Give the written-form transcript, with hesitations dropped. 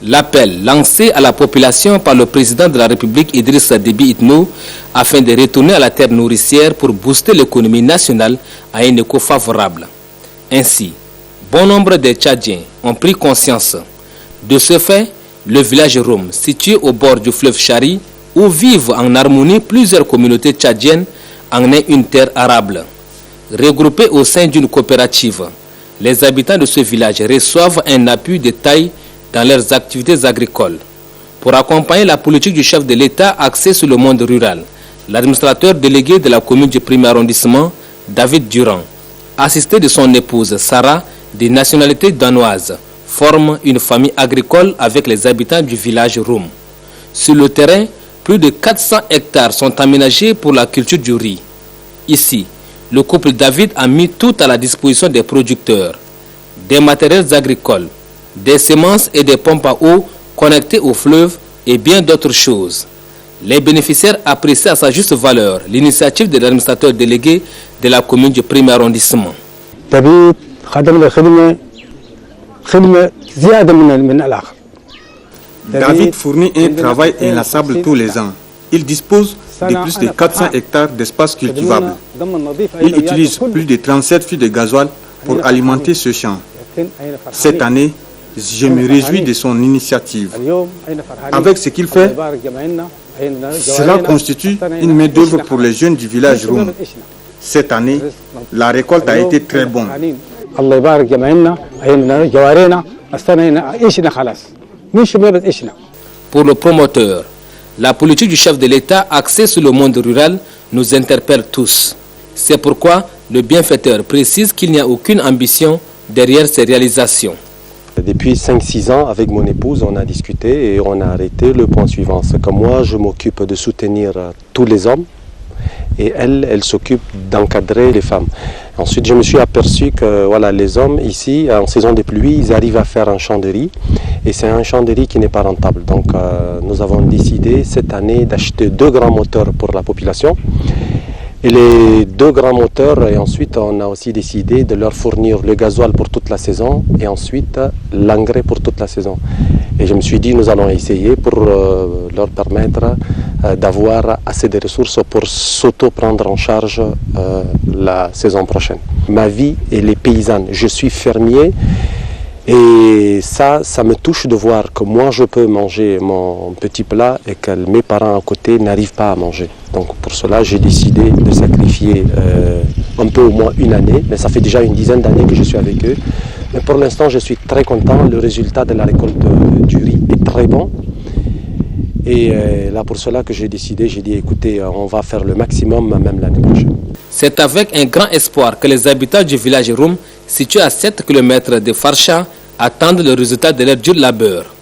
L'appel lancé à la population par le président de la République Idrissa Déby Itno afin de retourner à la terre nourricière pour booster l'économie nationale a un écho favorable. Ainsi, bon nombre de Tchadiens ont pris conscience. De ce fait, le village Rum, situé au bord du fleuve Chari, où vivent en harmonie plusieurs communautés tchadiennes, en est une terre arable. Regroupés au sein d'une coopérative, les habitants de ce village reçoivent un appui de taille dans leurs activités agricoles. Pour accompagner la politique du chef de l'État axée sur le monde rural, l'administrateur délégué de la commune du 1er arrondissement, David Durand, assisté de son épouse Sarah, de nationalité danoise, forme une famille agricole avec les habitants du village Rum. Sur le terrain, plus de 400 hectares sont aménagés pour la culture du riz. Ici, le couple David a mis tout à la disposition des producteurs, des matériels agricoles, des semences et des pompes à eau connectées au fleuve et bien d'autres choses. Les bénéficiaires apprécient à sa juste valeur l'initiative de l'administrateur délégué de la commune du 1er arrondissement. David fournit un travail inlassable tous les ans. Il dispose de plus de 400 hectares d'espace cultivable. Il utilise plus de 37 fûts de gasoil pour alimenter ce champ. Cette année, je me réjouis de son initiative. Avec ce qu'il fait, cela constitue une main-d'œuvre pour les jeunes du village Rum. Cette année, la récolte a été très bonne. Pour le promoteur, la politique du chef de l'État axée sur le monde rural nous interpelle tous. C'est pourquoi le bienfaiteur précise qu'il n'y a aucune ambition derrière ces réalisations. Depuis 5-6 ans, avec mon épouse, on a discuté et on a arrêté le point suivant. C'est que moi, je m'occupe de soutenir tous les hommes et elle s'occupe d'encadrer les femmes. Ensuite, je me suis aperçu que voilà, les hommes ici, en saison de pluie, ils arrivent à faire un champ de riz et c'est un champ de riz qui n'est pas rentable. Donc, nous avons décidé cette année d'acheter 2 grands moteurs pour la population. Et les 2 grands moteurs, et ensuite on a aussi décidé de leur fournir le gasoil pour toute la saison et ensuite l'engrais pour toute la saison. Et je me suis dit, nous allons essayer pour leur permettre d'avoir assez de ressources pour s'auto-prendre en charge la saison prochaine. Ma vie, elle est paysanne. Je suis fermier. Et ça me touche de voir que moi je peux manger mon petit plat et que mes parents à côté n'arrivent pas à manger. Donc pour cela j'ai décidé de sacrifier un peu au moins une année, mais ça fait déjà une dizaine d'années que je suis avec eux. Mais pour l'instant je suis très content, le résultat de la récolte du riz est très bon. Et là pour cela que j'ai décidé, j'ai dit écoutez, on va faire le maximum même l'année prochaine. C'est avec un grand espoir que les habitants du village Rum, situé à 7 km de Farsha, attendent le résultat de leur dur labeur.